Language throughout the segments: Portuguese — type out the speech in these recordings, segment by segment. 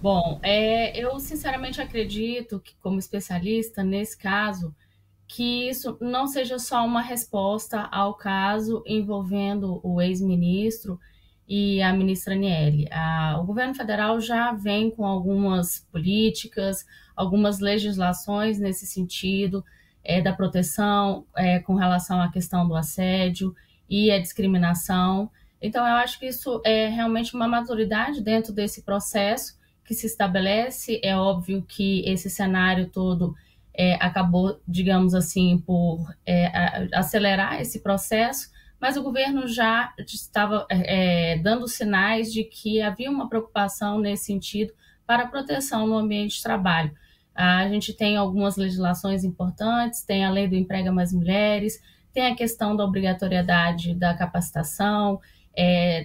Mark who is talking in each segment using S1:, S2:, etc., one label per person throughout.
S1: Bom, eu sinceramente acredito que, como especialista, nesse caso, que isso não seja só uma resposta ao caso envolvendo o ex-ministro e a ministra Aniele. O governo federal já vem com algumas políticas, algumas legislações nesse sentido, da proteção, com relação à questão do assédio e a discriminação. Então, eu acho que isso é realmente uma maturidade dentro desse processo que se estabelece. É óbvio que esse cenário todo acabou, digamos assim, por acelerar esse processo, mas o governo já estava dando sinais de que havia uma preocupação nesse sentido para a proteção no ambiente de trabalho. A gente tem algumas legislações importantes, tem a Lei do Emprega Mais Mulheres, tem a questão da obrigatoriedade da capacitação,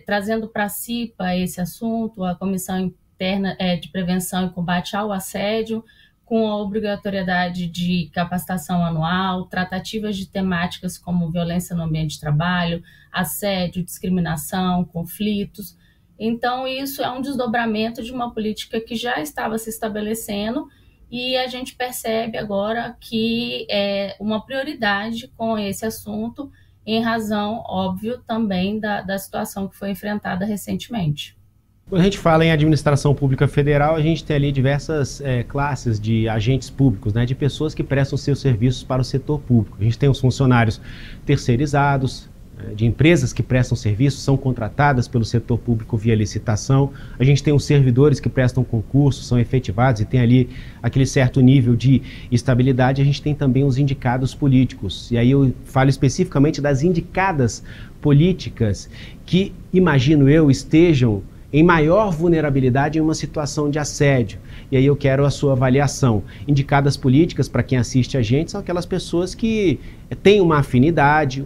S1: trazendo para a CIPA esse assunto, a Comissão Interna de Prevenção e Combate ao Assédio, com a obrigatoriedade de capacitação anual, tratativas de temáticas como violência no ambiente de trabalho, assédio, discriminação, conflitos. Então, isso é um desdobramento de uma política que já estava se estabelecendo e a gente percebe agora que é uma prioridade com esse assunto, em razão, óbvio, também da situação que foi enfrentada recentemente.
S2: Quando a gente fala em administração pública federal, a gente tem ali diversas classes de agentes públicos, né, de pessoas que prestam seus serviços para o setor público. A gente tem os funcionários terceirizados, de empresas que prestam serviços, são contratadas pelo setor público via licitação. A gente tem os servidores que prestam concurso, são efetivados e tem ali aquele certo nível de estabilidade. A gente tem também os indicados políticos. E aí eu falo especificamente das indicadas políticas que, imagino eu, estejam em maior vulnerabilidade em uma situação de assédio. E aí eu quero a sua avaliação. Indicadas políticas, para quem assiste a gente, são aquelas pessoas que têm uma afinidade,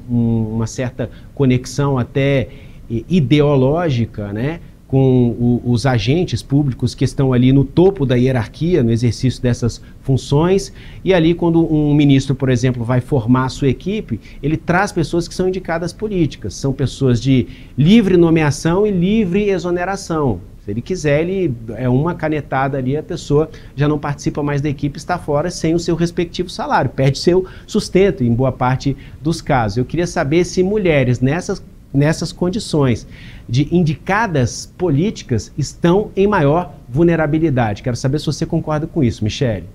S2: uma certa conexão até ideológica, né, com os agentes públicos que estão ali no topo da hierarquia, no exercício dessas funções, e ali quando um ministro, por exemplo, vai formar a sua equipe, ele traz pessoas que são indicadas políticas, são pessoas de livre nomeação e livre exoneração. Se ele quiser, ele é uma canetada ali, a pessoa já não participa mais da equipe, está fora sem o seu respectivo salário, perde seu sustento em boa parte dos casos. Eu queria saber se mulheres nessas condições de indicadas políticas estão em maior vulnerabilidade. Quero saber se você concorda com isso, Michele.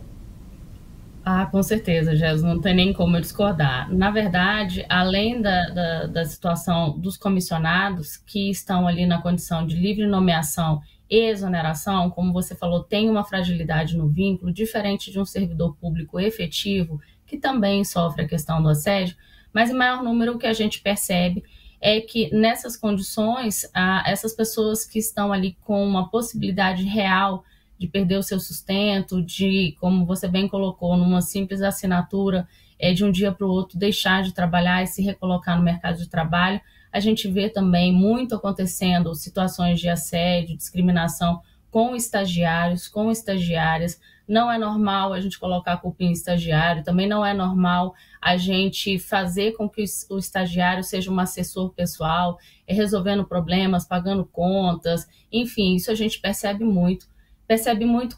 S1: Com certeza, Jesus, não tem nem como eu discordar. Na verdade, além da situação dos comissionados, que estão ali na condição de livre nomeação e exoneração, como você falou, tem uma fragilidade no vínculo, diferente de um servidor público efetivo, que também sofre a questão do assédio, mas em maior número o que a gente percebe é que nessas condições, essas pessoas que estão ali com uma possibilidade real de perder o seu sustento, de, como você bem colocou, numa simples assinatura, de um dia para o outro deixar de trabalhar e se recolocar no mercado de trabalho. A gente vê também muito acontecendo situações de assédio, discriminação com estagiários, com estagiárias. Não é normal a gente colocar a culpa em estagiário, também não é normal a gente fazer com que o estagiário seja um assessor pessoal, resolvendo problemas, pagando contas, enfim, isso a gente percebe muito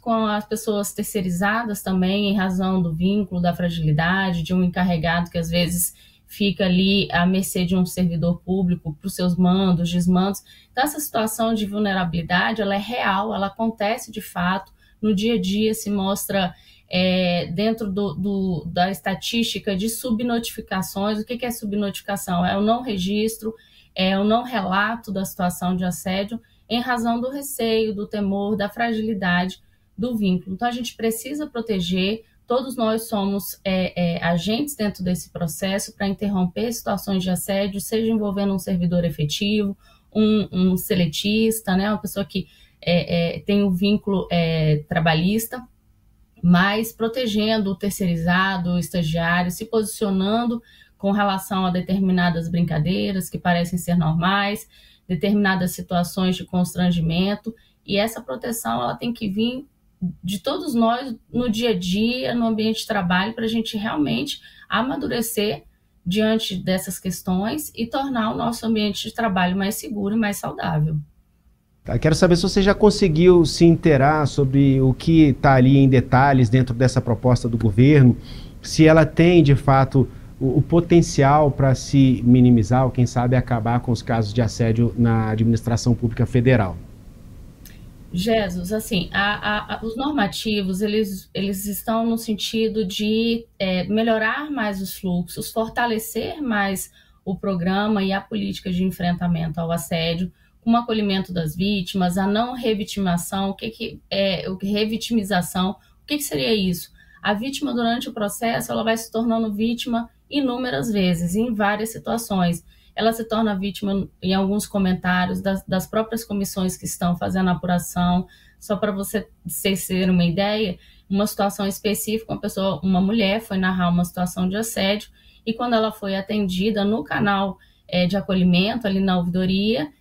S1: com as pessoas terceirizadas também, em razão do vínculo, da fragilidade, de um encarregado que às vezes fica ali à mercê de um servidor público para os seus mandos, desmandos. Então, essa situação de vulnerabilidade, ela é real, ela acontece de fato, no dia a dia se mostra dentro da estatística de subnotificações. O que é subnotificação? É o não registro, é o não relato da situação de assédio, em razão do receio, do temor, da fragilidade do vínculo. Então, a gente precisa proteger, todos nós somos agentes dentro desse processo para interromper situações de assédio, seja envolvendo um servidor efetivo, um seletista, né, uma pessoa que tem um vínculo trabalhista, mas protegendo o terceirizado, o estagiário, se posicionando com relação a determinadas brincadeiras que parecem ser normais, determinadas situações de constrangimento, e essa proteção ela tem que vir de todos nós no dia a dia, no ambiente de trabalho, para a gente realmente amadurecer diante dessas questões e tornar o nosso ambiente de trabalho mais seguro e mais saudável.
S2: Quero saber se você já conseguiu se inteirar sobre o que está ali em detalhes dentro dessa proposta do governo, se ela tem, de fato, o potencial para se minimizar ou, quem sabe, acabar com os casos de assédio na administração pública federal.
S1: Jesus, assim, os normativos, eles estão no sentido de melhorar mais os fluxos, fortalecer mais o programa e a política de enfrentamento ao assédio, com o acolhimento das vítimas, a não revitimação. O que é revitimização? O que seria isso? A vítima, durante o processo, ela vai se tornando vítima inúmeras vezes, em várias situações. Ela se torna vítima em alguns comentários das próprias comissões que estão fazendo a apuração. Só para vocês terem uma ideia, uma situação específica, uma mulher foi narrar uma situação de assédio, e quando ela foi atendida no canal de acolhimento, ali na ouvidoria,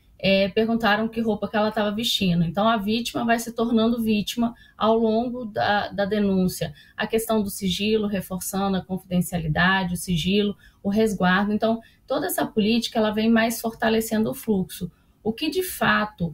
S1: perguntaram que roupa que ela estava vestindo. Então, a vítima vai se tornando vítima ao longo da denúncia. A questão do sigilo, reforçando a confidencialidade, o sigilo, o resguardo. Então, toda essa política ela vem mais fortalecendo o fluxo. O que, de fato,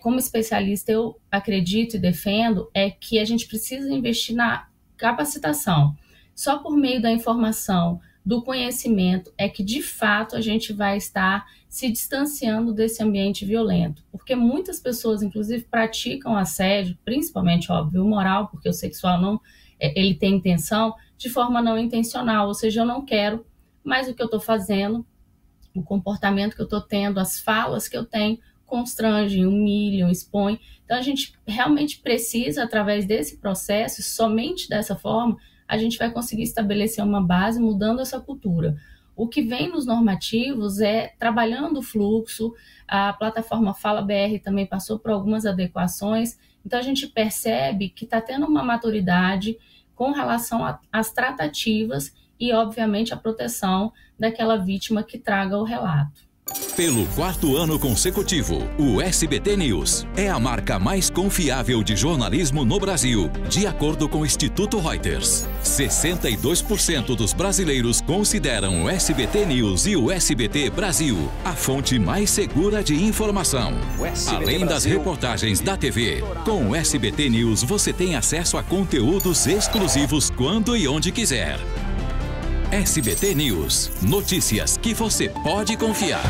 S1: como especialista, eu acredito e defendo é que a gente precisa investir na capacitação. Só por meio da informação, do conhecimento, é que, de fato, a gente vai estar se distanciando desse ambiente violento. Porque muitas pessoas, inclusive, praticam assédio, principalmente, óbvio, o moral, porque o sexual não, ele tem intenção, de forma não intencional. Ou seja, eu não quero, mas o que eu estou fazendo, o comportamento que eu estou tendo, as falas que eu tenho, constrangem, humilham, expõem. Então, a gente realmente precisa, através desse processo, somente dessa forma, a gente vai conseguir estabelecer uma base mudando essa cultura. O que vem nos normativos é trabalhando o fluxo. A plataforma Fala BR também passou por algumas adequações, então a gente percebe que está tendo uma maturidade com relação às tratativas e, obviamente, a proteção daquela vítima que traga o relato.
S3: Pelo 4º ano consecutivo, o SBT News é a marca mais confiável de jornalismo no Brasil, de acordo com o Instituto Reuters. 62% dos brasileiros consideram o SBT News e o SBT Brasil a fonte mais segura de informação. Além das reportagens da TV, com o SBT News você tem acesso a conteúdos exclusivos quando e onde quiser. SBT News. Notícias que você pode confiar.